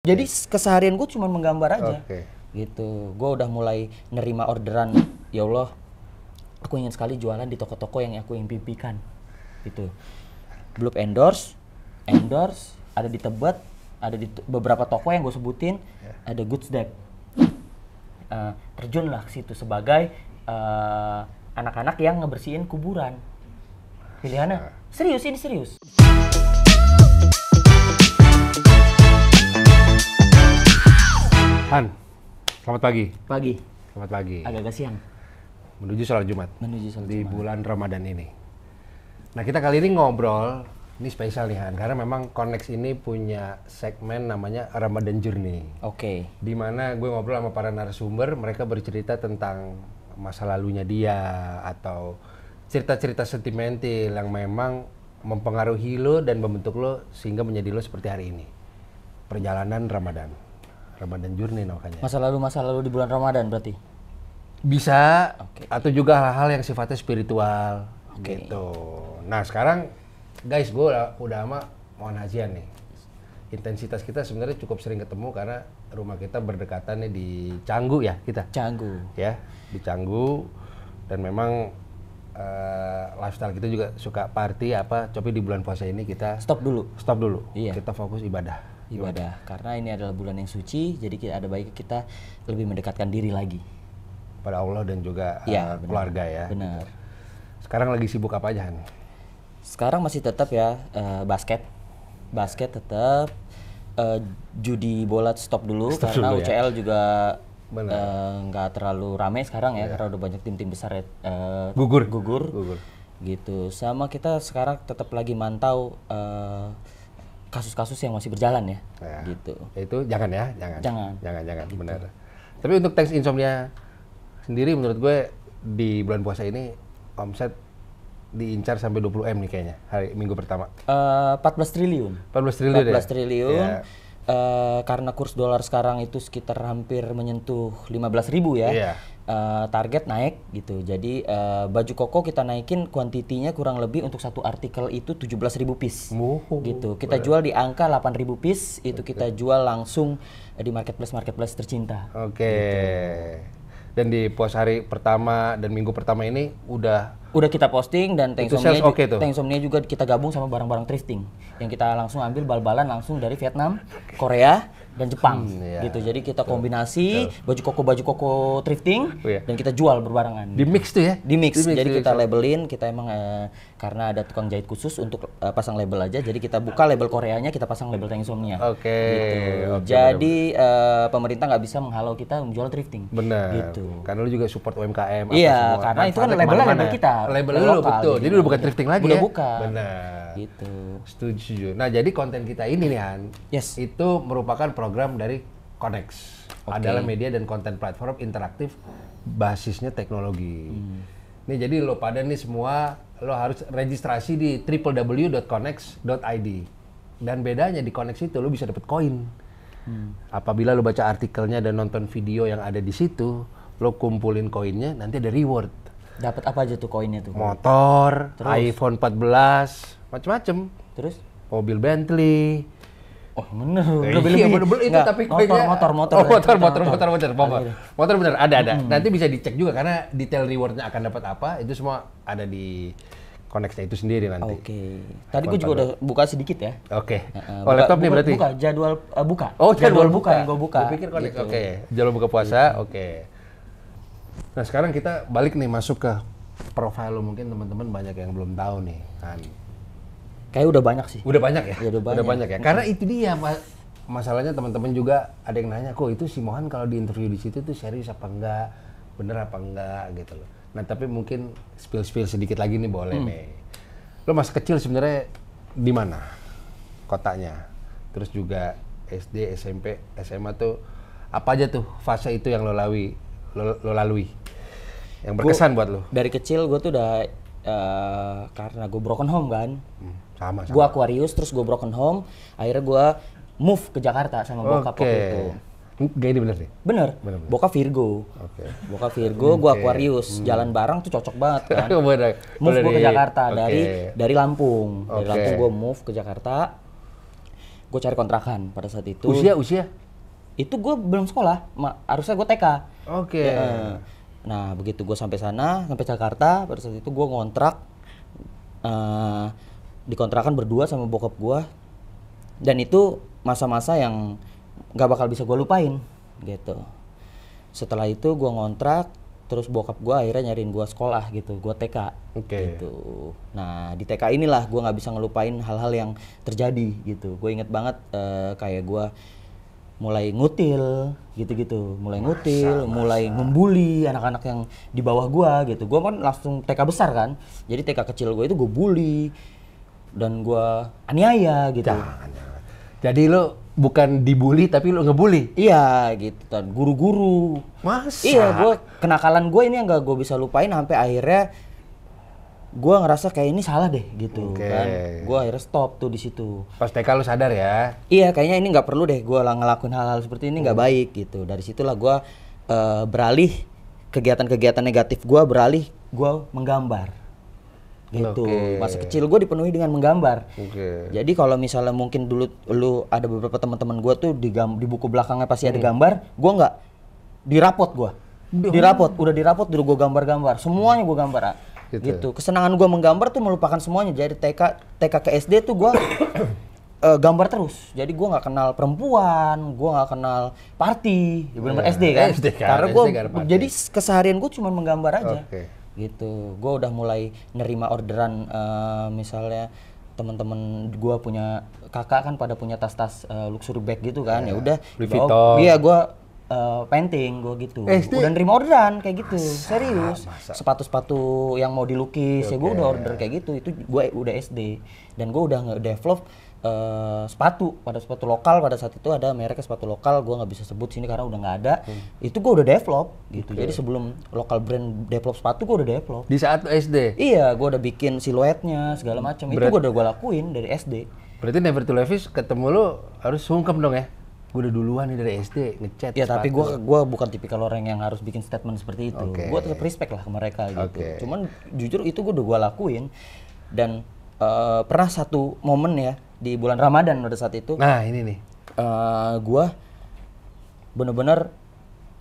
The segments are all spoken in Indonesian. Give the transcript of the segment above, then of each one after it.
Jadi keseharian gue cuma menggambar aja. Oke. Gitu. Gue udah mulai nerima orderan. Ya Allah, aku ingin sekali jualan di toko-toko yang aku impikan. Gitu. Belum endorse, ada di Tebet, ada di beberapa toko yang gue sebutin, ada Goods Deck. Terjunlah ke situ sebagai anak-anak yang ngebersihin kuburan. Pilihannya serius, ini serius. Han, selamat pagi. Pagi. Selamat pagi. Agak-agak siang. Menuju sholat Jumat. Menuju sholat di Jumat. bulan Ramadan ini. Nah, kita kali ini ngobrol, ini spesial nih Han, karena memang Connex ini punya segmen namanya Ramadan Journey. Oke. Di mana gue ngobrol sama para narasumber, mereka bercerita tentang masa lalunya dia atau cerita-cerita sentimental yang memang mempengaruhi lo dan membentuk lo sehingga menjadi lo seperti hari ini. Perjalanan Ramadan Journey makanya. Masa lalu di bulan Ramadan berarti? Bisa, Oke. atau juga hal-hal yang sifatnya spiritual, Oke. gitu. Nah sekarang, guys, gue udah ama mohon hajian nih. Intensitas kita sebenarnya cukup sering ketemu karena rumah kita berdekatan nih di Canggu ya kita. Canggu. Ya, di Canggu. Dan memang lifestyle kita juga suka party apa, tapi di bulan puasa ini kita Stop dulu. Iya. Kita fokus ibadah. Ibadah. Karena ini adalah bulan yang suci, jadi ada baiknya kita lebih mendekatkan diri lagi. Pada Allah dan juga Iya, benar. keluarga ya. Benar. Sekarang lagi sibuk apa aja Han? Sekarang masih tetap ya basket tetap, judi bola stop dulu Stop karena dulu ya. UCL juga Benar. nggak terlalu ramai sekarang ya karena udah banyak tim-tim besar Gugur. gitu. Sama kita sekarang tetap lagi mantau kasus-kasus yang masih berjalan ya, Ya. gitu. Itu jangan ya, Jangan. benar. Tapi untuk teks insomnia sendiri menurut gue di bulan puasa ini omset diincar sampai 20 M nih kayaknya hari minggu pertama. 14 triliun. 14 triliun 14 ya? triliun. Ya. Karena kurs dolar sekarang itu sekitar hampir menyentuh 15.000 ya. Iya. Target naik gitu. Jadi baju koko kita naikin kuantitinya kurang lebih untuk satu artikel itu 17.000 piece. Gitu. Kita jual di angka 8.000 piece, itu kita jual langsung di marketplace tercinta. Oke. Dan di puasa hari pertama dan minggu pertama ini udah Kita posting dan Itu sales oke tuh? Tanksomnia juga kita gabung sama barang-barang thrifting yang kita langsung ambil bal-balan langsung dari Vietnam, Korea, dan Jepang iya. gitu. Jadi kita kombinasi baju koko thrifting Oh, iya. dan kita jual berbarengan. di mix tuh ya? Di mix. Jadi di kita labelin, kita emang karena ada tukang jahit khusus untuk pasang label aja. Jadi kita buka label Koreanya, kita pasang label Tanksomnia. Oke. Gitu. Oke, Jadi pemerintah nggak bisa menghalau kita menjual thrifting. Benar. Gitu. Karena lu juga support UMKM. Iya, karena itu kan Manfaatnya labelnya kemana-mana. label kita. Label Label lu lokal, betul. gitu. Jadi udah bukan thrifting lagi Udah ya? bukan. Benar. Gitu. Setuju. Nah, jadi konten kita ini nih Han, Yes. itu merupakan program dari Connex. Oke. Adalah media dan konten platform interaktif basisnya teknologi. Nih jadi lo pada nih semua lo harus registrasi di www.connex.id. Dan bedanya di Connex itu lo bisa dapat koin. Apabila lo baca artikelnya dan nonton video yang ada di situ, lo kumpulin koinnya, nanti ada reward. Dapat apa aja tuh koinnya tuh? Motor, iPhone 14, macem-macem. Terus? Mobil Bentley. Oh bener. Iya, bener itu Nggak, tapi koinnya motor. Oh, motor bener. Ada. Nanti bisa dicek juga karena detail rewardnya akan dapat apa itu semua ada di Connex itu sendiri nanti. Oke. Tadi gue juga udah buka sedikit ya. Oke. Oh, laptop nih berarti. Buka jadwal buka. Oh, jadwal buka yang gue buka. Gue pikir Connex. Gitu. Oke. Jadwal buka puasa. Oke. Nah, sekarang kita balik nih masuk ke profile lo, mungkin teman-teman banyak yang belum tahu nih, kan. Kayak udah banyak sih. Udah banyak ya? Iya, udah banyak. ya. Karena itu dia masalahnya teman-teman juga ada yang nanya, kok itu si Mohan kalau di interview di situ tuh serius apa enggak, bener apa enggak gitu loh. Nah tapi mungkin spill sedikit lagi nih boleh nih. Lo masa kecil sebenarnya di mana kotanya? Terus juga SD, SMP, SMA tuh apa aja tuh fase itu yang lo lalui? Yang berkesan buat lo? Dari kecil gue tuh udah karena gue broken home kan. Sama. Gue Aquarius, terus gue broken home. Akhirnya gue move ke Jakarta sama bokap waktu itu. Gak ini bener nih? Bener. Bokap Virgo. Oke. Bokap Virgo, gue Aquarius. Jalan bareng tuh cocok banget kan. Move gue ke Jakarta dari Lampung. Dari Lampung gue move ke Jakarta. gue cari kontrakan pada saat itu. Usia? Itu gue belum sekolah, harusnya gue TK. Oke. Nah begitu gue sampai sana, sampai Jakarta, pada saat itu gue ngontrak di kontrakan berdua sama bokap gue, dan itu masa-masa yang nggak bakal bisa gue lupain gitu. Setelah itu gue ngontrak, terus bokap gue akhirnya nyariin gue sekolah gitu, gue TK. Gitu. Nah di TK inilah gue nggak bisa ngelupain hal-hal yang terjadi gitu. Gue inget banget kayak gue mulai ngutil gitu-gitu, mulai membuli anak-anak yang di bawah gua gitu. Gua kan langsung TK besar kan, jadi TK kecil gua itu gua bully dan gua aniaya gitu. Jangan. Jadi lo bukan dibully tapi lo ngebully? Iya gitu, dan guru-guru. Masa? Iya, gua kenakalan gua ini yang gak gua bisa lupain sampai akhirnya gua ngerasa kayak ini salah deh gitu kan. Gua akhirnya stop tuh di situ. Pas TK lu sadar ya? Iya, kayaknya ini nggak perlu deh gua ngelakuin hal-hal seperti ini, nggak baik gitu. Dari situlah gua beralih kegiatan-kegiatan negatif gua menggambar. Gitu. Masa kecil gua dipenuhi dengan menggambar. Jadi kalau misalnya mungkin dulu lu ada beberapa teman-teman gua tuh di buku belakangnya pasti ada gambar, gua nggak dirapot gua. Udah dirapot dulu gua gambar-gambar. Semuanya gua gambar. Gitu. Kesenangan gue menggambar tuh melupakan semuanya. Jadi TK ke SD tuh gue gambar terus. Jadi gue nggak kenal perempuan, gue nggak kenal party. Bener-bener SD kan. Karena gue jadi keseharian gue cuma menggambar aja. Gitu. Gue udah mulai nerima orderan misalnya teman-teman gue punya kakak kan pada punya tas-tas luxury bag gitu kan. Ya udah. Iya gue painting gue gitu. Udah nerima orderan kayak gitu. Serius. Sepatu-sepatu yang mau dilukis ya gue udah order kayak gitu. Itu gue udah SD dan gue udah nge-develop sepatu lokal. Pada saat itu ada merek sepatu lokal, gue nggak bisa sebut sini karena udah nggak ada. Itu gue udah develop gitu. Jadi sebelum lokal brand develop sepatu gue udah develop. Di saat SD? Iya, gue udah bikin siluetnya segala macam. Itu gue udah lakuin dari SD. Berarti Never to Levis ketemu lu harus sungkem dong ya? Gue udah duluan nih dari SD ngechat. Ya tapi gue bukan tipikal orang yang harus bikin statement seperti itu. Gue tetap respect lah ke mereka gitu. Cuman jujur itu gue udah gue lakuin. Dan pernah satu momen ya di bulan Ramadan pada saat itu. Nah ini nih. Gue bener-bener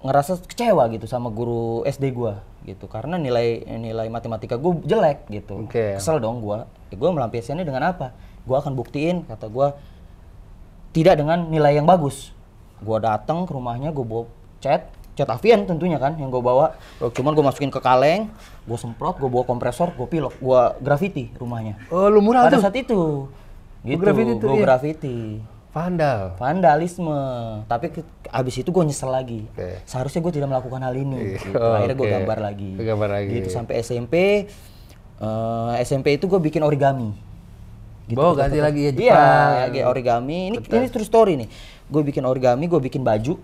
ngerasa kecewa gitu sama guru SD gue gitu. Karena nilai matematika gue jelek gitu. Kesel dong gue. Gue melampiaskannya dengan apa? Gue akan buktiin, kata gue, tidak dengan nilai yang bagus. Gue datang ke rumahnya, gue bawa cat Avian tentunya kan yang gue bawa. Cuman gue masukin ke kaleng, gue semprot, gue bawa kompresor, gue pilok, gue graffiti rumahnya. Oh lu mural pada tuh? Saat itu. Gitu, gue graffiti. Vandalisme. Tapi abis itu gue nyesel lagi. Seharusnya gue tidak melakukan hal ini. Gitu. Akhirnya gue gambar lagi. Gitu sampai SMP. SMP itu gue bikin origami. Gitu, ganti lagi ya Jepang. Iya, origami. Ini true story nih. Gue bikin origami, gue bikin baju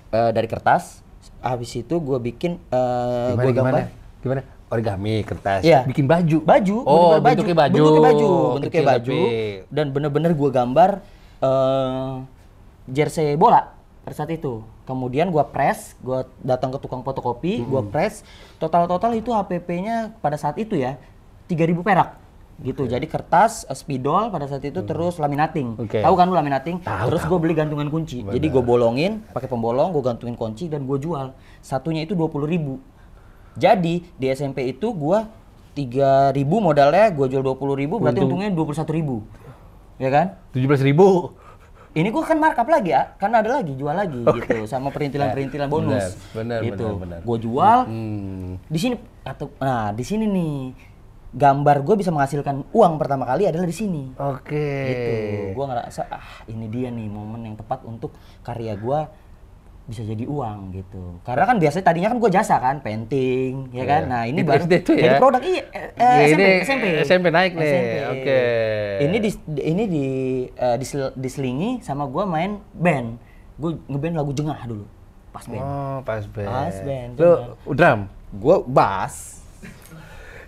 dari kertas. Habis itu gue bikin gue gambar. Gimana? Origami kertas. Iya. Bikin baju. Oh, bentuknya baju. Bentuknya baju. Dan bener-bener gue gambar jersey bola pada saat itu. Kemudian gue press, gue datang ke tukang fotokopi, gue press. Total itu HPP-nya pada saat itu ya 3.000 perak. Gitu. Jadi kertas, spidol pada saat itu terus laminating. Tahu kan lu laminating? Terus gue beli gantungan kunci. Jadi gue bolongin pakai pembolong, gue gantungin kunci dan gue jual. Satunya itu 20.000. Jadi di SMP itu gue 3.000 modalnya, gue jual 20.000, berarti untungnya 21.000. Ya kan? 17.000. Ini gue kan markup lagi ya, karena ada lagi jual lagi gitu, sama perintilan bonus. Benar. Gue jual di sini nah di sini nih. Gambar gue bisa menghasilkan uang pertama kali adalah di sini. Gitu. Gue ngerasa ini dia nih momen yang tepat untuk karya gue bisa jadi uang gitu. Karena kan biasanya tadinya kan gue jasa kan, painting, ya kan. Nah ini baru jadi produk SMP naik nih. Ini diselingi sama gue main band. Gue ngeband lagu Jengah dulu. Pas band. Oh, pas band. Lu drum? Gue bass.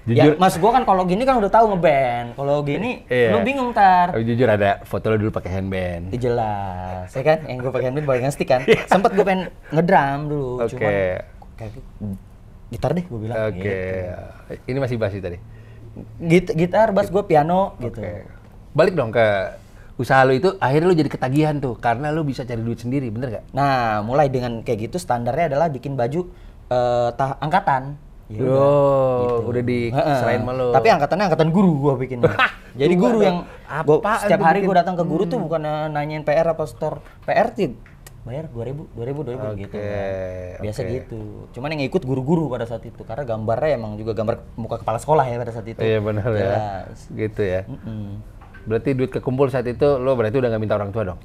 Jujur, ya, mas gua kan kalau gini kan udah tahu ngeband. Kalau gini lu bingung tar. Jujur ada foto lo dulu pakai handband. Jelas, ya kan? Yang gua pakai handband pakai stick kan. Sempet gua pengen ngedrum dulu, cuman kayak gitar deh gua bilang. Gitu. Ini masih bass tadi. Gitar, bass, gua piano gitu. Balik dong ke usaha lu itu akhirnya lu jadi ketagihan tuh karena lu bisa cari duit sendiri, bener gak? Nah, mulai dengan kayak gitu standarnya adalah bikin baju angkatan. Ya Udah diserahin sama lu. Tapi angkatannya angkatan guru gua bikinnya. Jadi guru yang setiap hari gua datang ke guru tuh bukan nanyain PR apa store. PR tuh bayar 2000 gitu kan. Biasa gitu. Cuman yang ikut guru-guru pada saat itu karena gambarnya emang juga gambar muka kepala sekolah ya pada saat itu. Iya benar ya. Gitu ya. Berarti duit kekumpul saat itu lo berarti udah nggak minta orang tua dong?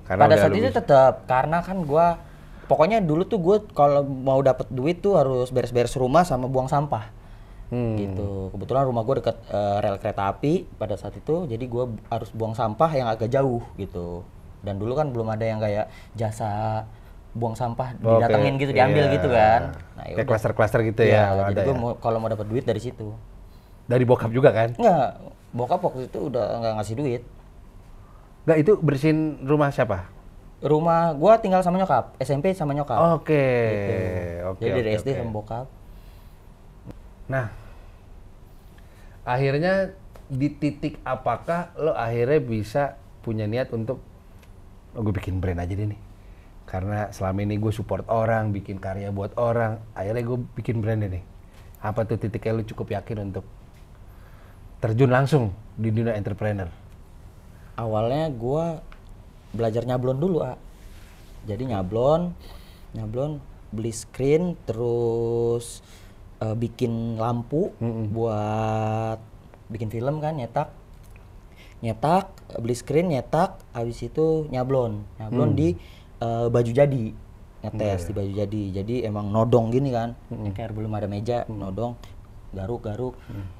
Karena pada saat itu tetap karena kan gua pokoknya dulu tuh gue kalau mau dapat duit tuh harus beres-beres rumah sama buang sampah. Gitu. Kebetulan rumah gue dekat rel kereta api pada saat itu, jadi gue harus buang sampah yang agak jauh gitu. Dan dulu kan belum ada yang kayak jasa buang sampah didatengin gitu, diambil gitu kan. Nah, kayak klaster-klaster gitu ya. Jadi gue kalau mau dapat duit dari situ. Dari bokap juga kan? Enggak, bokap waktu itu udah nggak ngasih duit. Enggak, itu bersihin rumah siapa? Rumah gua tinggal sama nyokap, SMP sama nyokap. Oke. Jadi dari SD sama bokap. Nah, akhirnya di titik apakah lo akhirnya bisa punya niat untuk gue bikin brand aja deh nih. Karena selama ini gue support orang, bikin karya buat orang, akhirnya gue bikin brand ini. Apa tuh titiknya lo cukup yakin untuk terjun langsung di dunia entrepreneur? Awalnya gua belajar nyablon dulu, jadi nyablon, beli screen, terus bikin lampu buat bikin film kan, nyetak, beli screen, nyetak, habis itu nyablon di baju jadi, ngetes di baju jadi. Jadi emang nodong gini kan, kayak belum ada meja, nodong, garuk,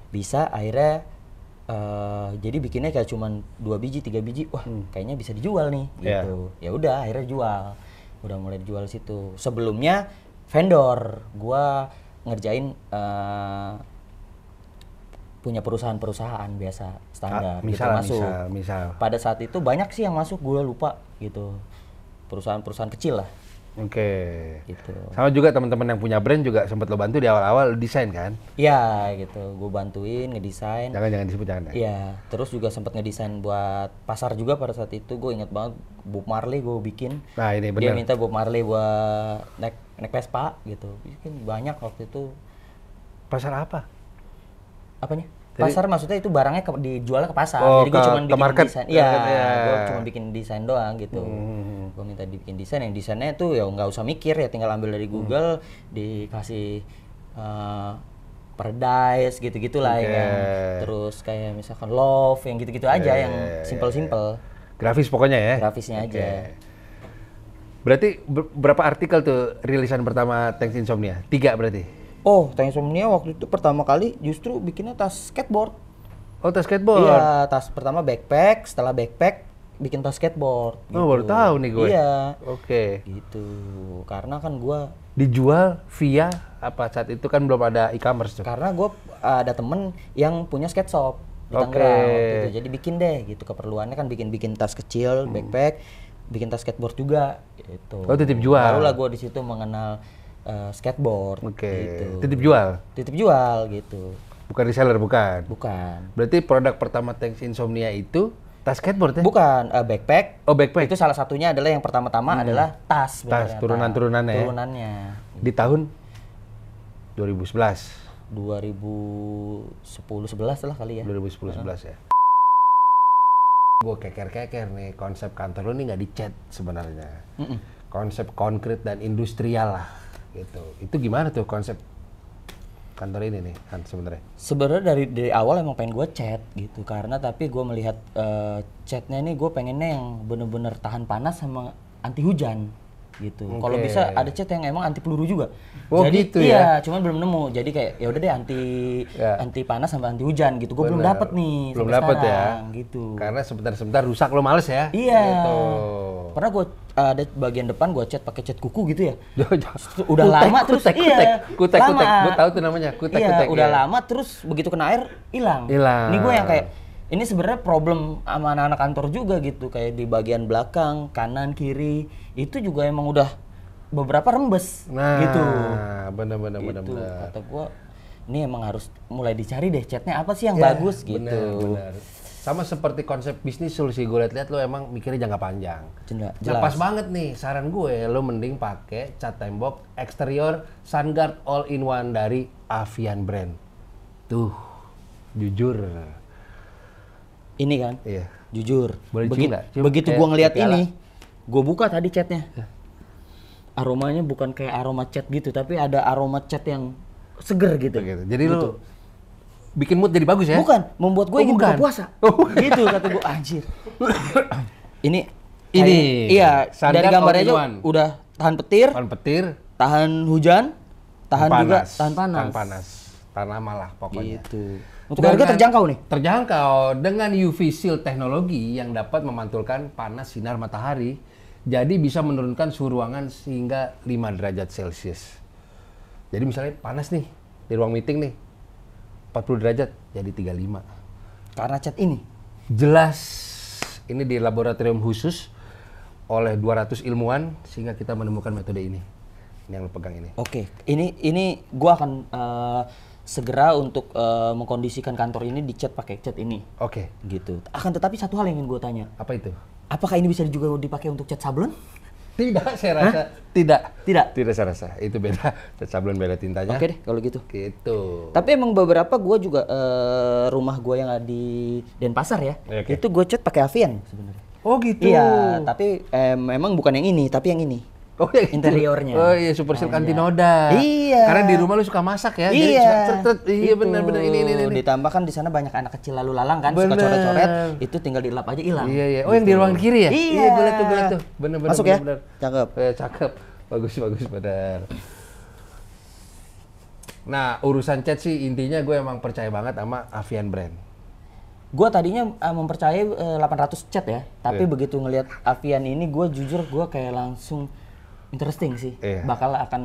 bisa akhirnya. Jadi bikinnya kayak cuman 2 biji, 3 biji, wah kayaknya bisa dijual nih, gitu. Ya udah akhirnya jual, udah mulai dijual situ. Sebelumnya vendor, gua ngerjain punya perusahaan biasa standar, misal. Pada saat itu banyak sih yang masuk, gua lupa gitu. Perusahaan-perusahaan kecil lah. Oke. Gitu. Sama juga teman-teman yang punya brand juga sempat lo bantu di awal-awal desain kan? Iya gitu, gue bantuin ngedesain. Jangan disebut jangan. Iya, terus juga sempat ngedesain buat pasar juga pada saat itu. Gue ingat banget Bob Marley gue bikin. Nah ini benar. Dia minta Bob Marley buat naik Vespa gitu. Bikin banyak waktu itu. Pasar apa? Apanya? Pasar maksudnya itu barangnya dijualnya ke pasar. Jadi gue cuma bikin market. desain. Iya, gue cuma bikin desain doang gitu. Gue minta dibikin desain, yang desainnya tuh ya nggak usah mikir ya, tinggal ambil dari Google, dikasih paradise gitu-gitulah yang terus kayak misalkan love yang gitu-gitu aja yang simple-simple. Grafis pokoknya ya. Grafisnya aja. Berarti berapa artikel tuh rilisan pertama Thanks Insomnia? 3 berarti. Oh, Thanks Insomnia waktu itu pertama kali justru bikinnya tas skateboard. Oh, tas skateboard. Iya, tas pertama backpack, setelah backpack bikin tas skateboard. Oh, baru tahu nih gue. Iya. Oke. Gitu. Karena kan gue dijual via apa saat itu kan belum ada e-commerce tuh. Karena gue ada temen yang punya skate shop di Tangerang waktu itu. Jadi bikin deh gitu, keperluannya kan bikin tas kecil, backpack, bikin tas skateboard juga gitu. Oh, titip jual. Barulah gue di situ mengenal skateboard. Gitu. Titip jual. Titip jual gitu. Bukan reseller, bukan. Bukan. Berarti produk pertama Thanks Insomnia itu tas skateboard ya? Bukan, backpack. Oh, backpack. Itu salah satunya adalah yang pertama-tama adalah tas. Tas, turunan-turunannya ya? Turunannya. Di tahun 2011? 2010-11 lah kali ya. 2010-11 ya? Gue keker-keker nih, konsep kantor lu nih nggak dicat sebenarnya. Konsep konkret dan industrial lah, gitu. Itu gimana tuh konsep kantor ini nih kan sebenarnya? Sebenarnya dari awal emang pengen gue cat gitu, karena tapi gue melihat catnya ini gue pengennya yang bener-bener tahan panas sama anti hujan gitu. Kalau bisa ada cat yang emang anti peluru juga. Oh, jadi gitu iya, ya? cuman belum nemu. Jadi kayak ya udah deh anti panas sama anti hujan gitu. Gue belum dapet nih. Belum dapet ya? Gitu. Karena sebentar-sebentar rusak lo males ya? Iya. Gitu. Pernah gue ada bagian depan gue cat pakai cat kuku gitu ya. Udah lama terus kutek. Gue tahu tuh namanya kutek. Udah lama terus begitu kena air hilang. Ini gue yang kayak ini sebenarnya problem sama anak-anak kantor juga gitu, kayak di bagian belakang, kanan, kiri itu juga emang udah beberapa rembes gitu. Bener. Kata gue, ini emang harus mulai dicari deh catnya apa sih yang bagus gitu. Bener. Sama seperti konsep bisnis lu sih, gue liat-liat lu emang mikirnya jangka panjang. Jelas. Nah, pas banget nih, saran gue, lu mending pakai cat tembok eksterior SunGuard All-in-One dari Avian Brand. Tuh, jujur. Ini kan, Iya. jujur. Boleh cium nggak? Cium Begitu kayak gua ngeliat piala. ini, gua buka tadi catnya. Aromanya bukan kayak aroma cat gitu, tapi ada aroma cat yang seger gitu. Begitu. Jadi lu bikin mood jadi bagus ya? Bukan, membuat gue Oh, ingin bukan. buka puasa. Gitu kata gue, anjir. Ini Ini, iya, SunGuard dari gambarnya aja all-in-one. udah tahan petir, Tahan petir, tahan hujan, tahan juga tahan panas. Tahan panas. Tanah malah pokoknya. Gitu. Untuk harga terjangkau nih. Terjangkau dengan UV Shield teknologi yang dapat memantulkan panas sinar matahari, jadi bisa menurunkan suhu ruangan hingga 5 derajat Celcius. Jadi misalnya panas nih di ruang meeting nih, 40 derajat jadi 35. Karena cat ini. Jelas ini di laboratorium khusus oleh 200 ilmuwan sehingga kita menemukan metode ini. Ini yang lo pegang ini. Oke, ini gua akan segera untuk mengkondisikan kantor ini dicat pakai cat ini. Oke. Gitu. Akan tetapi satu hal yang ingin gua tanya. Apa itu? Apakah ini bisa juga dipakai untuk cat sablon? Tidak, saya rasa tidak. Tidak. Tidak saya rasa. Itu beda. Sablon beda tintanya. Oke deh kalau gitu. Gitu. Tapi emang beberapa gua juga rumah gua yang ada di Denpasar ya, Oke. itu gua cat pakai Avian sebenarnya. Oh gitu. Iya, tapi memang bukan yang ini, tapi yang ini. Oh ya gitu. Interiornya. Oh iya, Super Silk Anti Noda. Iya. Karena di rumah lu suka masak ya. Jadi Iya. cet-cet. Iya benar-benar ini. Ditambah kan di sana banyak anak kecil lalu lalang kan, Bener. suka coret-coret, itu tinggal dilap aja hilang. Iya iya. Oh yang di ruang kiri ya? Iya. Gue liat tuh. Bener-bener. Masuk ya? bener. Cakep. Cakep. Bagus bener. Nah urusan cat sih intinya gue emang percaya banget sama Avian Brand. Gua tadinya mempercayai 800 cat ya, tapi Iya. begitu ngelihat Avian ini gua jujur gua kayak langsung interesting sih. Iya. Bakal akan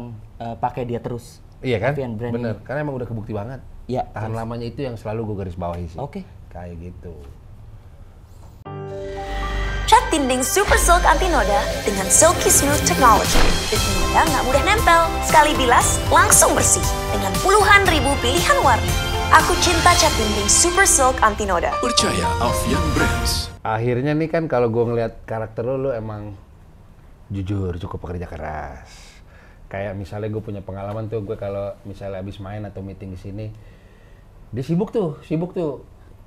pakai dia terus. Iya kan? Avian Brand Bener. Karena emang udah kebukti banget. Iya. Tahan lamanya itu yang selalu gue garis bawahi sih. Oke. Kayak gitu. Cat dinding Super Silk Anti Noda dengan Silky Smooth Technology. Bikin noda nggak mudah nempel. Sekali bilas, langsung bersih. Dengan puluhan ribu pilihan warna. Aku cinta cat dinding Super Silk Anti Noda. Percaya Avian Brands. Akhirnya nih kan kalau gue ngeliat karakter lu emang jujur, cukup pekerja keras. Kayak misalnya gue punya pengalaman tuh, gue kalau misalnya habis main atau meeting di sini, dia sibuk tuh,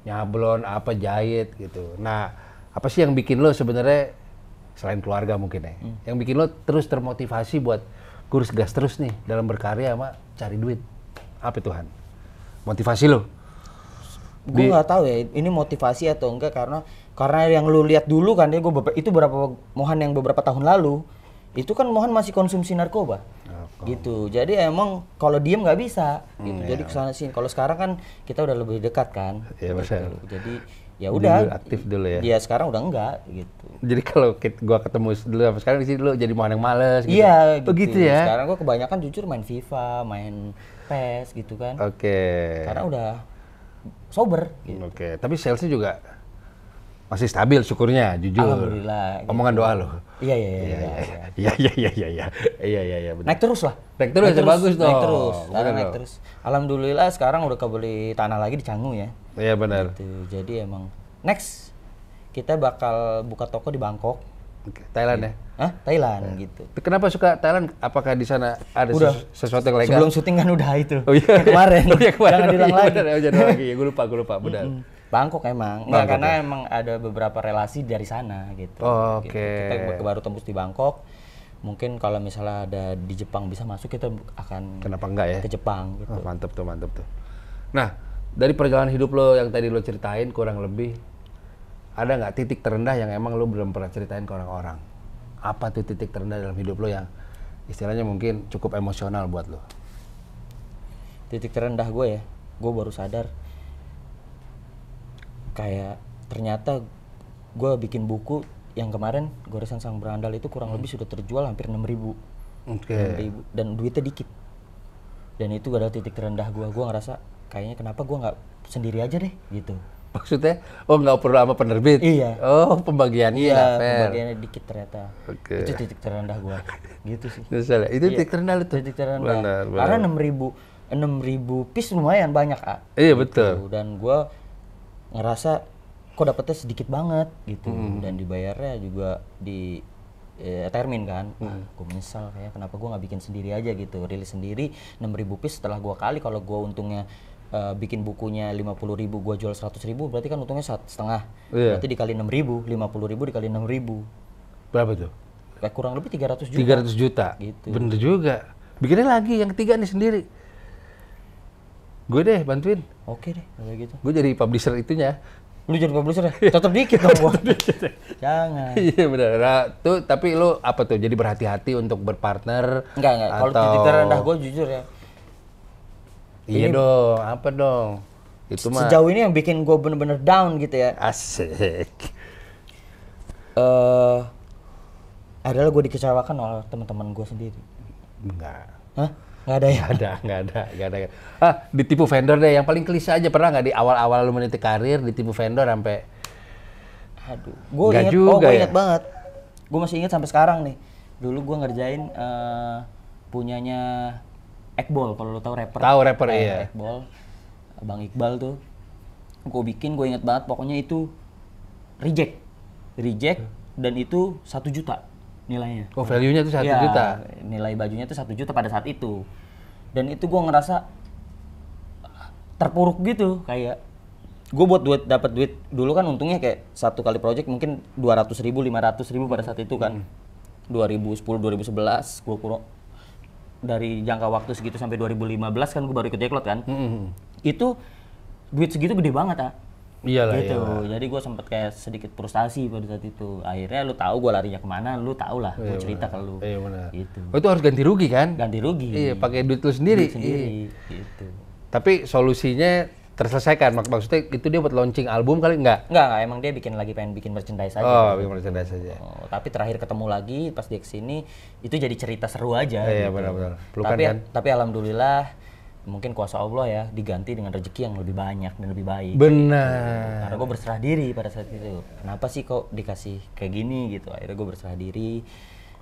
nyablon apa jahit gitu. Nah, apa sih yang bikin lo sebenarnya selain keluarga mungkin ya, yang bikin lo terus termotivasi buat kurus gas terus nih dalam berkarya sama cari duit? Apa Tuhan? Motivasi lo? Gue nggak tahu ya ini motivasi atau enggak karena yang lu lihat dulu kan dia itu beberapa Mohan yang beberapa tahun lalu itu kan Mohan masih konsumsi narkoba gitu jadi emang kalau diem nggak bisa gitu jadi kesana sini kalau sekarang kan kita udah lebih dekat kan Iya, benar. gitu. Jadi ya udah Dulu aktif dulu ya. dia sekarang udah enggak gitu Jadi kalau gua ketemu dulu apa sekarang di sini dulu jadi mau yang males gitu. iya Oh, gitu ya. sekarang gue kebanyakan jujur main FIFA main PES gitu kan Oke. karena udah sober gitu. Oke, tapi salesnya juga masih stabil syukurnya, jujur. Alhamdulillah, gitu. Omongan doa lo. Iya. Iya, benar. Naik terus lah. Naik terus, bagus dong. Naik terus. Bener Sekarang naik dong. terus. Alhamdulillah sekarang udah kebeli tanah lagi di Canggu ya. Iya benar. Gitu. Jadi emang next kita bakal buka toko di Bangkok. Oke, Thailand ya. Hah? Thailand gitu. Kenapa suka Thailand? Apakah di sana ada Udah. sesuatu yang legal? Sebelum syuting kan udah itu. Oh iya. Yang kemarin. Oh iya kemarin. Jangan Oh, diulang iya, lagi. benar, ya, jangan lagi. Ya, gue lupa, benar. Bangkok emang. Bangkok, Karena ya? emang ada beberapa relasi dari sana gitu. Oh, Gitu. oke. Kita baru tembus di Bangkok. Mungkin kalau misalnya ada di Jepang bisa masuk kita akan Kenapa enggak ya? ke Jepang gitu. Oh, mantep tuh. Nah, dari perjalanan hidup lo yang tadi lo ceritain kurang lebih, ada nggak titik terendah yang emang lo belum pernah ceritain ke orang-orang? Apa tuh titik terendah dalam hidup lo yang istilahnya mungkin cukup emosional buat lo? Titik terendah gue ya, gue baru sadar kayak ternyata gue bikin buku yang kemarin Goresan Sang Berandal itu kurang lebih sudah terjual hampir 6.000. Oke. 6.000 dan duitnya dikit. Dan itu adalah titik terendah gue ngerasa kayaknya kenapa gue nggak sendiri aja deh gitu. Maksudnya, nggak perlu sama penerbit? Iya. Oh, pembagiannya nggak Iya, fair. pembagiannya dikit ternyata. Oke. Itu titik terendah gue. Gitu sih. Misalnya, itu Iya, titik terendah lo tuh? Titik terendah. Benar. Karena 6.000 piece lumayan banyak, Iya, betul. Dan gue ngerasa kok dapetnya sedikit banget gitu, dan dibayarnya juga di termin kan. Gue menyesal kayak kenapa gue nggak bikin sendiri aja gitu, rilis sendiri 6.000 piece setelah gue kali. Kalau gue untungnya bikin bukunya 50.000, gue jual 100.000, berarti kan untungnya setengah. Berarti dikali 6.000, 50.000 dikali 6.000. Berapa tuh? Kayak kurang lebih 300 juta. 300 juta. Gitu. Bener juga. Bikinnya lagi yang ketiga nih sendiri. Gue deh bantuin. Oke deh kalau gitu. Gue jadi publisher itunya. Lu jadi publisher ya? Tetep dikit dong gua. Jangan. Iya benar. Nah, tuh tapi lu apa tuh? Jadi berhati-hati untuk berpartner. Enggak. Kalau titik terendah gue jujur ya. Iya dong. Apa dong? Itu mah. Sejauh ini yang bikin gue bener-bener down gitu ya. Asik. Adalah gue dikecewakan oleh teman-teman gue sendiri. Enggak. Hah? Nggak ada ya? Nggak ada. Ditipu vendor deh. Yang paling klise aja, pernah nggak di awal-awal lu meniti karir ditipu vendor sampai? Aduh, gue Nggak inget, juga gue ya? inget banget. Gue masih inget sampai sekarang nih. Dulu gue ngerjain punyanya Ekbol, kalau lo tahu rapper. Tahu rapper, iya. Ekbol, Bang Iqbal tuh. Gue bikin, gue inget banget. Pokoknya itu reject, dan itu 1 juta nilainya. Oh, value-nya tuh 1 juta. Nilai bajunya tuh 1 juta pada saat itu. Dan itu gue ngerasa terpuruk gitu, kayak gue buat dapat duit dulu kan untungnya kayak satu kali project mungkin 200.000, 500.000 pada saat itu kan. 2010, 2011 gue kurang dari jangka waktu segitu sampai 2015 kan gue baru ikut Jacklot kan. Itu duit segitu gede banget, Iyalah, gitu. iyalah. Jadi gue sempet kayak sedikit frustasi pada saat itu. Akhirnya lu tahu gue larinya kemana, lu tau lah. Gue cerita ke lu. Iya benar. Gitu. Oh, itu harus ganti rugi kan? Ganti rugi. Iya, pakai duit lu sendiri. Duit sendiri. Iya. Gitu. Tapi solusinya terselesaikan. Maksudnya itu dia buat launching album kali enggak? Enggak, emang dia pengen bikin merchandise aja. Oh, bikin merchandise aja. Oh, tapi terakhir ketemu lagi pas dia kesini itu jadi cerita seru aja. Iya, gitu. benar-benar. Pelukan Tapi kan? tapi alhamdulillah mungkin kuasa Allah ya diganti dengan rezeki yang lebih banyak dan lebih baik. Benar. Karena gue berserah diri pada saat itu. Kenapa sih kok dikasih kayak gini gitu? Akhirnya gue berserah diri.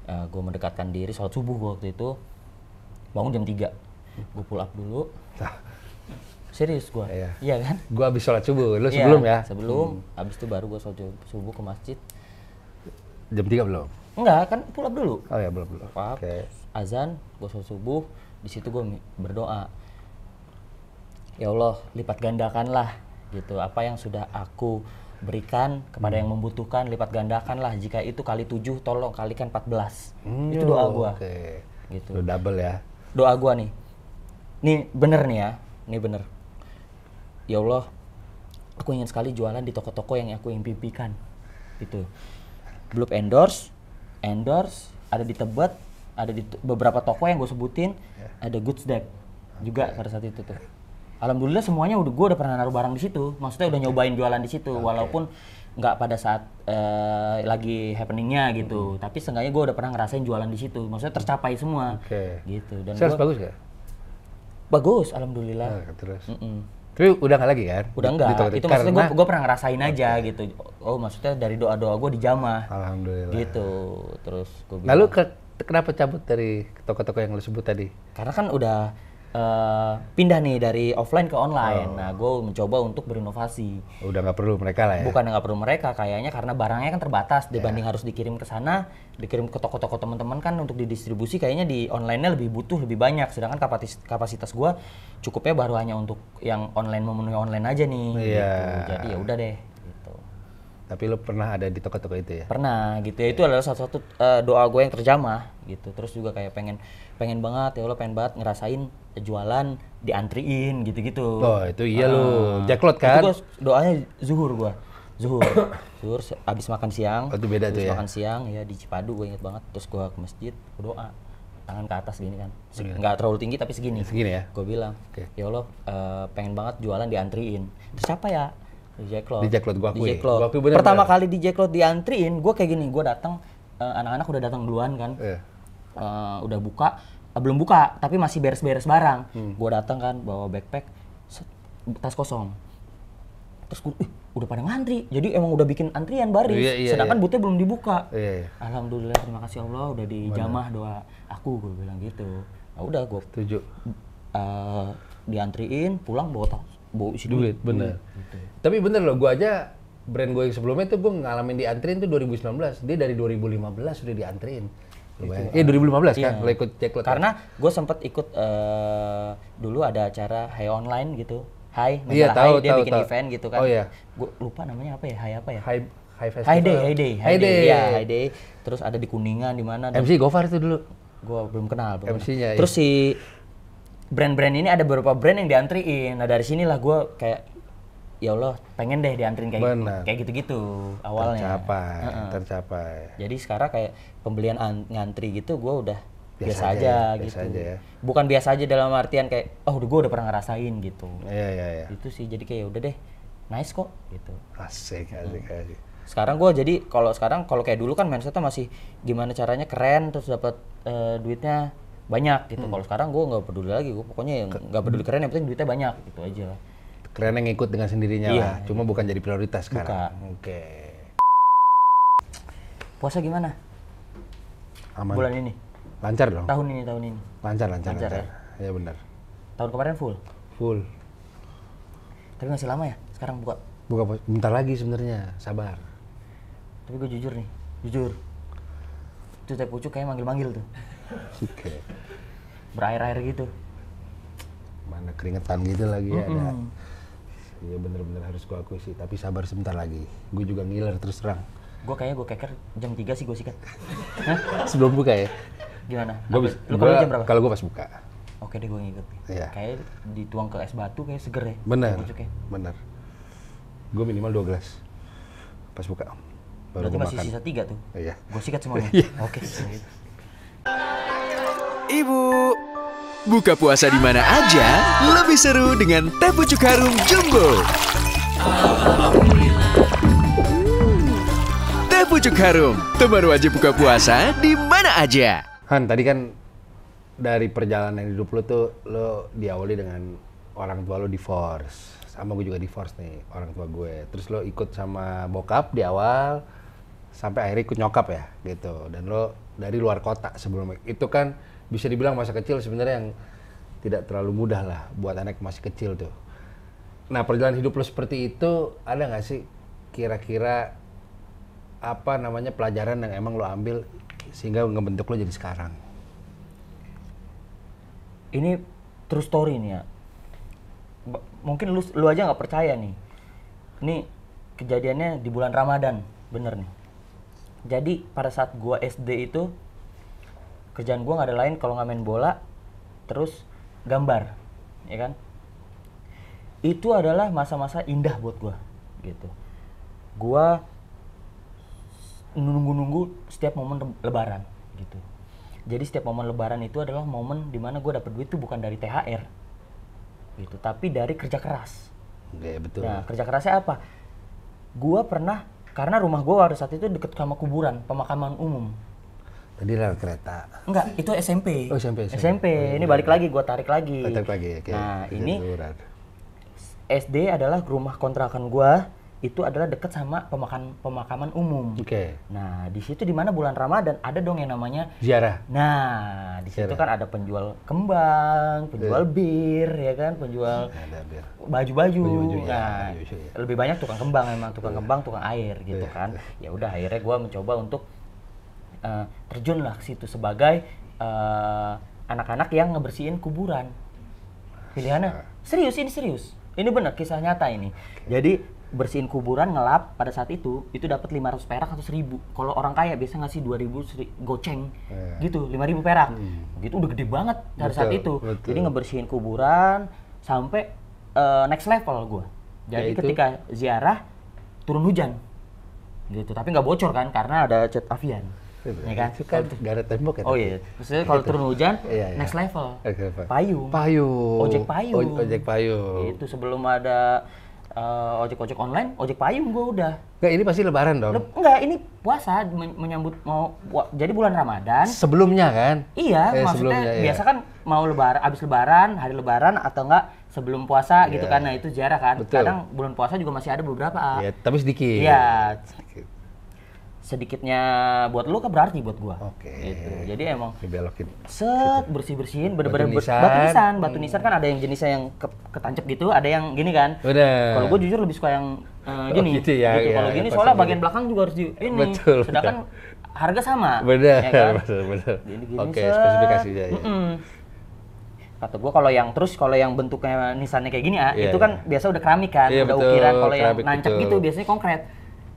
Gue mendekatkan diri sholat subuh gua waktu itu. Bangun jam 3. Gue pull up dulu. Serius gue. Iya kan? Gua habis sholat subuh. Lu Iya, sebelum ya? Sebelum. Habis itu baru gue sholat subuh ke masjid. Jam 3 belum? Enggak, kan pull up dulu. Oh ya, belum. Pak, Oke. azan, gue sholat subuh. Di situ gue berdoa. Ya Allah, lipat gandakanlah gitu. Apa yang sudah aku berikan kepada yang membutuhkan, lipat gandakanlah. Jika itu kali 7, tolong kalikan 14. Itu doa gue. Oke. Gitu. Lu double ya. Doa gue nih. Nih bener nih ya. Nih bener. Ya Allah, aku ingin sekali jualan di toko-toko yang aku impikan. Gitu. Belum endorse, ada di Tebet, ada di beberapa toko yang gue sebutin, ada Goods Deck juga pada saat itu tuh. Alhamdulillah semuanya gue udah pernah naruh barang di situ, maksudnya udah nyobain jualan di situ, walaupun nggak pada saat lagi happeningnya gitu, tapi seenggaknya gue udah pernah ngerasain jualan di situ, maksudnya tercapai semua, gitu. Dan Sales bagus gak? Bagus, alhamdulillah. Terus. Tapi udah nggak lagi kan? Udah enggak, itu maksudnya gue pernah ngerasain aja gitu. Oh maksudnya dari doa-doa gue dijamah. Alhamdulillah. Gitu, terus gue bilang. Lalu kenapa cabut dari toko-toko yang lu sebut tadi? Karena kan udah pindah nih dari offline ke online. Nah, gue mencoba untuk berinovasi. Udah nggak perlu mereka lah ya? Bukan nggak perlu mereka, kayaknya karena barangnya kan terbatas dibanding harus dikirim ke sana, dikirim ke toko-toko teman-teman kan untuk didistribusi kayaknya di online-nya lebih butuh lebih banyak. Sedangkan kapasitas gue cukupnya baru hanya untuk yang online memenuhi online aja nih. Iya. Gitu. Jadi ya udah deh. Gitu. Tapi lu pernah ada di toko-toko itu ya? Pernah gitu ya. Itu adalah salah satu doa gue yang terjamah gitu. Terus juga kayak pengen banget ya Allah, pengen banget ngerasain jualan diantriin gitu-gitu. Oh itu iya lu, Jacklot kan? Itu doanya zuhur gua. Zuhur abis makan siang. Oh, itu beda tuh ya? Makan siang ya di Cipadu, gue inget banget. Terus gua ke masjid, gua doa. Tangan ke atas gini kan. Nggak terlalu tinggi tapi segini. Segini ya? Gua bilang, ya Allah pengen banget jualan diantriin. Terus siapa ya? Di Jacklot. Di Jacklot gua akui. Di Jacklot. Gua akui bener, Pertama kali di Jacklot diantriin, gua kayak gini, gua datang anak-anak udah datang duluan kan. Iya. Udah buka, belum buka tapi masih beres-beres barang. Gue datang kan bawa backpack, tas kosong. Terus gue, udah pada ngantri. Jadi emang udah bikin antrian baris. Sedangkan boothnya belum dibuka. Alhamdulillah, terima kasih Allah udah dijamah doa aku, gue bilang gitu. Nah, udah gue setuju. Diantriin, pulang bawa isi duit. Bener. Gitu. Tapi bener loh, gue aja brand gue yang sebelumnya tuh gue ngalamin diantriin tuh 2019. Dia dari 2015 sudah diantriin. Lu bayangin. 2015 kan? Iya. Lo ikut Jacklot. Karena gue sempet ikut dulu ada acara Hai Online gitu. Hai, Iya, majalah tahu, Hai, dia tahu, bikin tahu. event gitu kan. Oh, iya. Gue lupa namanya apa ya, Hai apa ya? High Festival. Hai Day. High Day. Iya, Hai Day. Terus ada di Kuningan di mana? MC Gofar itu dulu. Gue belum kenal. MC-nya, Terus si brand-brand ini ada beberapa brand yang diantriin. Nah dari sinilah gue kayak ya Allah pengen deh diantriin Benar. kayak gitu-gitu awalnya. Tercapai. Jadi sekarang kayak pembelian ngantri gitu gue udah Biasa biasa aja aja ya, gitu. biasa aja ya. Bukan biasa aja dalam artian kayak oh gue udah pernah ngerasain gitu. Iya. Itu sih jadi kayak udah deh nice kok gitu. Asik. Sekarang gue jadi kalau kayak dulu kan mindsetnya masih gimana caranya keren terus dapat duitnya banyak gitu. Kalau sekarang gue nggak peduli lagi, gue pokoknya nggak peduli keren yang penting duitnya banyak gitu aja. Keren yang ngikut dengan sendirinya Iya, lah. Cuma bukan jadi prioritas sekarang. Bukan. Oke. Puasa gimana Aman. bulan ini? Lancar dong. Tahun ini. Lancar Lancar ya? Iya benar. Tahun kemarin full. Full. Tapi masih lama ya sekarang buka. Buka bentar lagi sebenarnya. Sabar. Tapi gue jujur. Itu teh pucuk kayak manggil-manggil tuh. Oke. Berair-air gitu. Mana keringetan gitu lagi ada. Iya bener-bener harus gue akui sih. Tapi sabar sebentar lagi. Gue juga ngiler terus terang. Gue keker jam 3 sih gue sikat. Sebelum buka ya? Gimana? Lu kalau jam berapa? Kalau gue pas buka. Oke deh gue ngikut. Iya. Kayak dituang ke es batu kayak seger ya. Bener. teh pucuknya. Bener. Gue minimal 2 gelas. Pas buka. Baru Berarti gua masih makan. sisa 3 tuh. Iya. Gue sikat semuanya. Iya. Oke. Gitu. Ibu, buka puasa di mana aja lebih seru dengan teh pucuk harum jumbo. Teh pucuk harum, teman wajib buka puasa di mana aja. Han, tadi kan dari perjalanan hidup lo tuh lo diawali dengan orang tua lo divorce. Sama gue juga divorce nih, orang tua gue. Terus lo ikut sama bokap di awal sampai akhirnya ikut nyokap ya gitu. Dan lo dari luar kota sebelumnya. Itu kan bisa dibilang masa kecil sebenarnya yang tidak terlalu mudah lah buat anak masih kecil tuh. Nah, perjalanan hidup lo seperti itu ada nggak sih kira-kira apa namanya pelajaran yang emang lo ambil sehingga ngebentuk lo jadi sekarang? Ini true story nih ya. Mungkin lu aja nggak percaya nih. Ini kejadiannya di bulan Ramadan, bener nih. Jadi pada saat gua SD itu kerjaan gua nggak ada lain kalau nggak main bola, terus gambar, ya kan? Itu adalah masa-masa indah buat gua, gitu. Gua nunggu-nunggu setiap momen Lebaran, gitu. Jadi setiap momen Lebaran itu adalah momen dimana gua dapet duit tuh bukan dari THR, gitu, tapi dari kerja keras. Oke, betul. Nah, kerja kerasnya apa? Gua pernah, karena rumah gua pada saat itu deket sama kuburan, pemakaman umum. Tadi rel kereta. Enggak, itu SMP. Oh, SMP. Ini balik lagi, gua tarik lagi. Tarik lagi, oke. Nah, ini Liburan. SD adalah rumah kontrakan gua, itu adalah deket sama pemakaman umum. Oke. Nah, di situ di mana bulan Ramadan ada dong yang namanya Ziarah. Nah, di situ Ziarah. kan ada penjual kembang, penjual bir, ya kan, penjual Ada biar. baju-baju. Baju-baju, ya, Nah, baju-baju, ya. lebih banyak tukang kembang memang, tukang kembang, tukang air gitu Iya, kan. Ya udah akhirnya gua mencoba untuk terjun lah ke situ sebagai anak-anak yang ngebersihin kuburan. Pilihannya serius, ini serius. Ini benar kisah nyata ini. Jadi bersihin kuburan ngelap pada saat itu dapat 500 perak atau 1000. Kalau orang kaya biasa ngasih 2000 goceng. Gitu, 5000 perak. Gitu udah gede banget pada saat itu. Betul. Jadi ngebersihin kuburan sampai next level gua. Jadi Yaitu? ketika ziarah turun hujan. Gitu, tapi nggak bocor kan karena ada cat avian. Ya kan? Itu kan gak ada tembok ya? Oh iya, maksudnya kalau turun hujan, Iya, iya. next level. Next level. Payung. Payung. Ojek payung. Ojek payung. Itu sebelum ada ojek-ojek online, ojek payung gua udah. Enggak, ini pasti lebaran dong. Enggak, ini puasa menyambut jadi bulan Ramadan. Sebelumnya kan? Iya, maksudnya sebelumnya, iya. biasa kan mau lebaran, abis lebaran, hari lebaran atau enggak sebelum puasa gitu Iya. kan. Nah, itu ziarah kan. Betul. Kadang bulan puasa juga masih ada beberapa. Iya, tapi sedikit. Iya. Sedikit. Sedikitnya buat lu kan berarti buat gua. Oke. Gitu. Jadi emang Dibelokin. set bersih-bersihin bener-bener nisan. batu nisan kan ada yang jenisnya yang ketancap gitu, ada yang gini kan. Udah. Kalau gue jujur lebih suka yang gini. gitu ya, gitu. ya, Kalau gini pas soalnya gini. bagian belakang juga harus di ini. Betul, Sedangkan harga sama. Bener, ya kan? bener. Gini, Oke, set. spesifikasinya ya. Kata gua kalau yang bentuknya nisannya kayak gini Iya, itu kan biasa udah keramik kan, Iya, udah betul, ukiran. Kalau yang keramik, nancap betul. gitu biasanya konkret.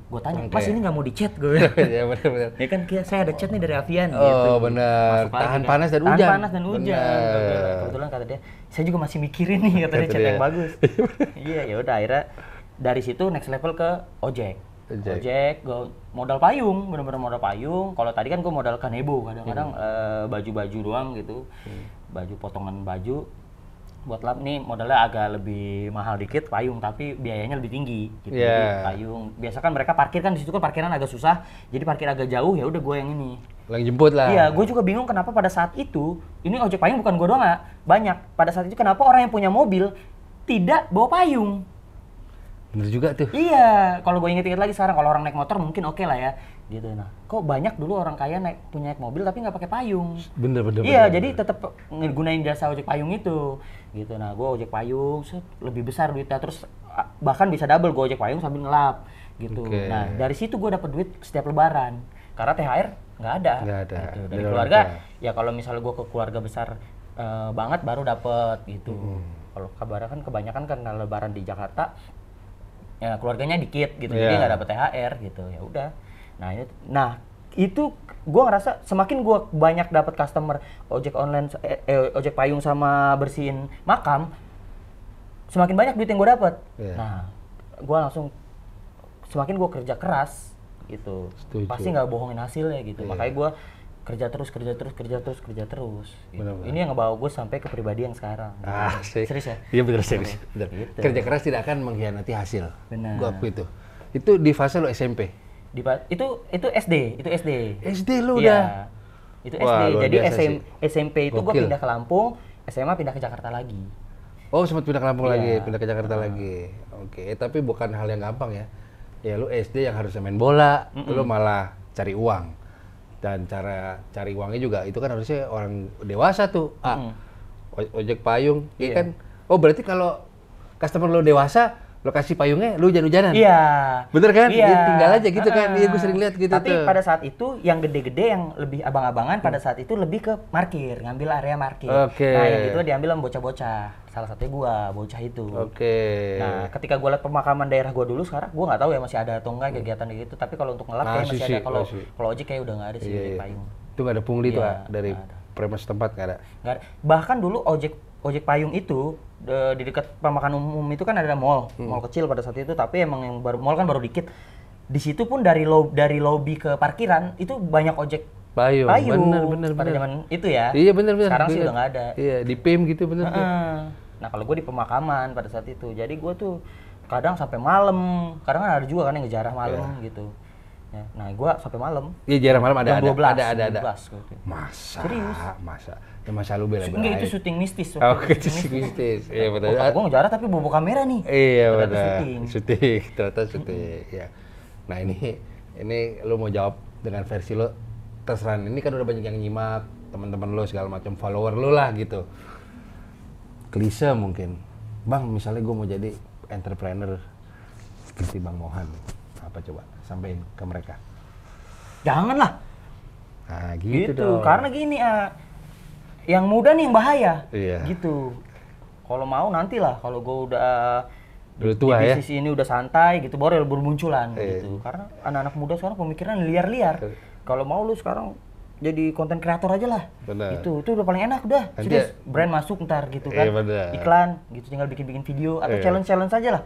Gua tanya, Mas Oke. ini nggak mau dicat gue? Ya bener. Ya kan saya ada cat nih dari Avian gitu. Oh bener, Masuk lagi tahan kan. panas dan Tahan hujan. panas dan hujan. Bener. Kebetulan kata dia, saya juga masih mikirin nih katanya Kata cat dia. yang bagus. Iya ya udah akhirnya dari situ next level ke ojek. Ojek. Gue modal payung, bener-bener modal payung. Kalau tadi kan gue modal kanebo, kadang-kadang baju-baju doang gitu, baju potongan baju. Buat lap nih modalnya agak lebih mahal dikit payung tapi biayanya lebih tinggi gitu. Yeah. Jadi payung biasa kan mereka parkir kan di situ kan parkiran agak susah jadi parkir agak jauh ya udah gue yang ini. Lagi jemput lah. Iya, gue juga bingung kenapa pada saat itu ini ojek payung bukan gue doang ya, banyak. Pada saat itu kenapa orang yang punya mobil tidak bawa payung? Bener juga tuh. Iya, kalau gue inget-inget lagi sekarang kalau orang naik motor mungkin oke lah ya. Gitu. Nah, kok banyak dulu orang kaya punya mobil tapi nggak pakai payung. Bener. Iya, bener. jadi tetap ngegunain jasa ojek payung itu. Gitu. Nah, gue ojek payung lebih besar duitnya terus bahkan bisa double gue ojek payung sambil ngelap gitu. Oke. Nah, dari situ gue dapet duit setiap lebaran. Karena THR nggak ada. Nggak ada. Gitu. Dari Dari keluarga orang tua. ya kalau misalnya gue ke keluarga besar banget baru dapet gitu. Kalau kabarnya kan kebanyakan karena lebaran di Jakarta ya keluarganya dikit gitu. Jadi Iya. nggak dapet THR gitu. Ya udah. Nah, itu gue ngerasa semakin gue banyak dapat customer ojek online, ojek payung sama bersihin makam, semakin banyak duit yang gue dapat. Iya. Nah, gue langsung semakin gue kerja keras gitu, Setuju. pasti nggak bohongin hasilnya gitu. Iya. Makanya gue kerja terus. Gitu. Benar-benar. Ini yang ngebawa gue sampai ke pribadi yang sekarang. Sih. Serius ya? Iya bener serius. Bener. Gitu. Kerja keras tidak akan mengkhianati hasil. Benar. Gua akui itu. Itu di fase lo SMP. Itu SD. SD lu Iya. udah. Itu Wah, SD. luar Jadi biasa sih. SMP itu gue Gokil. pindah ke Lampung, SMA pindah ke Jakarta lagi. Oh sempat pindah ke Lampung Iya. lagi, pindah ke Jakarta lagi. Oke, tapi bukan hal yang gampang ya. Ya lu SD yang harusnya main bola, lu malah cari uang. Dan cara cari uangnya juga itu kan harusnya orang dewasa tuh. Ojek payung, ya Iya. kan? Oh berarti kalau customer lu dewasa, lo kasih payungnya, lu hujan-hujanan. Iya. Bener kan? Iya. Ya, tinggal aja gitu kan. Iya, gue sering lihat gitu Tapi tuh. pada saat itu yang gede-gede yang lebih abang-abangan pada saat itu lebih ke parkir, ngambil area parkir. Oke. Nah, yang itu diambil sama bocah-bocah. Salah satunya gua, bocah itu. Oke. Nah, ketika gua lihat pemakaman daerah gua dulu sekarang gua nggak tahu ya masih ada atau enggak kegiatan gitu. Tapi kalau untuk ngelap kayak Masih masih sih, ada. Kalau masih. ojek kayak udah nggak ada sih Iya, ojek iya. payung. Itu nggak ada pungli tuh Iya, ah, dari nggak ada. preman setempat nggak ada. Nggak ada. Bahkan dulu ojek payung itu di dekat pemakaman umum itu kan ada mall kecil pada saat itu, tapi emang yang mall kan baru dikit. Di situ pun dari lobby ke parkiran itu banyak ojek Payung. Bener. pada zaman itu ya. Iya bener. Sekarang sih Bener. udah nggak ada. Iya di PIM gitu bener tuh. Heeh. Nah kalau gue di pemakaman pada saat itu, jadi gue tuh kadang sampai malam. Kadang kan ada juga kan yang ngejarah malam gitu. Ya, nah gue sampai malam. Iya jarang malam ada. Jam 12, Ada. 12 gitu. Masa. Serius? Masa. Ya masa lu bela-belain. Enggak itu syuting mistis. Oke, itu mistis. Iya betul. Gue ngejarah tapi bawa kamera nih. Iya Ternyata benar. syuting. Syuting, ternyata syuting. Ya. Nah ini lu mau jawab dengan versi lu terserah. Ini kan udah banyak yang nyimak, teman-teman lu segala macam follower lu lah gitu. Klise mungkin. Bang, misalnya gue mau jadi entrepreneur seperti Bang Mohan. Apa coba sampaikan ke mereka? Janganlah. Nah, Gitu. dong. Karena gini yang muda nih yang bahaya. Iya. Gitu. Kalau mau nantilah kalau gue udah Udah tua di ya? bisnis ini udah santai gitu baru bermunculan Iya. gitu. Karena anak-anak muda sekarang pemikiran liar-liar. Kalau mau lu sekarang jadi konten kreator aja lah. Benar. Itu udah paling enak udah. Nanti Serius, brand masuk ntar gitu kan. Iya, benar. Iklan gitu tinggal bikin-bikin video atau Iya. challenge-challenge aja lah.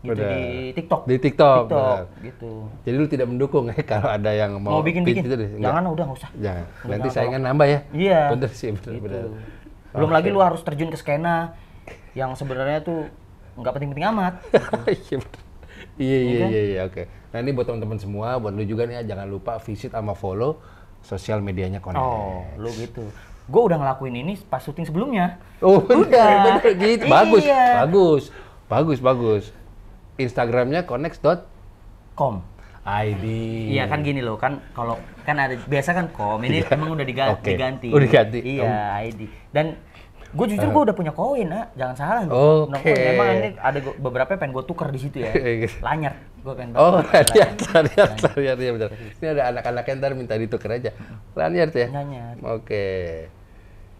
Gitu Benar. di TikTok. Di TikTok, benar. gitu. Jadi lu tidak mendukung ya kalau ada yang Mau bikin-bikin. gitu deh? Enggak. Jangan udah nggak usah. Jangan. Udah, Nanti jangan, saingan nambah ya. Iya. Bener sih, bener. Gitu. Belum lagi lu harus terjun ke skena yang sebenarnya tuh nggak penting-penting amat. Iya, bener. Iya, kan? oke. Nah ini buat teman-teman semua, buat lu juga nih ya, jangan lupa visit sama follow sosial medianya Connect. Oh, lu gitu. Gue udah ngelakuin ini pas syuting sebelumnya. Oh, Udah. bener gitu. Iya. Bagus. Instagramnya connect.com. ID. Iya kan gini loh, kan kalau kan ada biasa kan ini emang udah Oke. diganti. Oh, diganti. Iya, ID. Dan Gue jujur gue udah punya koin, jangan salah. Oke. Memang ini ada beberapa yang pengen gue tuker di situ ya. Lanyard, gue pengen. Oh, lanyard ya benar. Ini ada anak-anak yang ntar minta ditukar aja. Lanyard ya? Lanyard. Oke.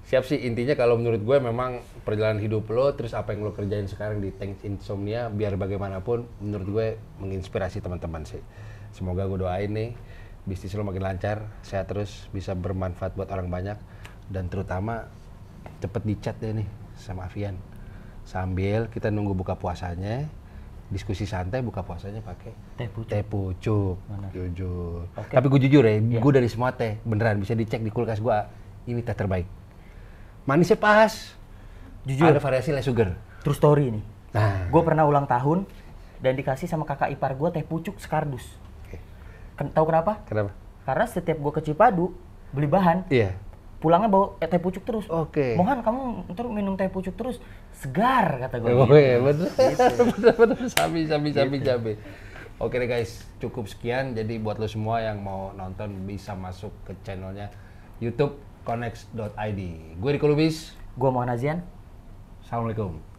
Siap sih, intinya kalau menurut gue memang perjalanan hidup lo, terus apa yang lo kerjain sekarang di Thanks Insomnia, biar bagaimanapun menurut gue menginspirasi teman-teman sih. Semoga gue doain nih, bisnis lo makin lancar, sehat terus, bisa bermanfaat buat orang banyak, dan terutama cepet dicat deh nih sama Avian. Sambil kita nunggu buka puasanya, diskusi santai buka puasanya pakai teh pucuk. Jujur. Okay. Tapi gue jujur ya, gue dari semua teh, beneran bisa dicek di kulkas gue, ini teh terbaik. Manisnya pas. Jujur. Ada variasi less sugar. True story nih. Nah. Gue pernah ulang tahun dan dikasih sama kakak ipar gue teh pucuk sekardus. Okay. Tahu kenapa? Kenapa? Karena setiap gue ke Cipadu beli bahan, Iya. pulangnya bawa teh pucuk terus. Oke. Mohan kamu ntar minum teh pucuk terus, segar kata gue. Oke, bener. Bener. Sabi. Oke deh guys, cukup sekian. Jadi buat lo semua yang mau nonton bisa masuk ke channelnya YouTube Connects.id. Gue Riko Lubis. Gue Mohan Azian. Assalamualaikum.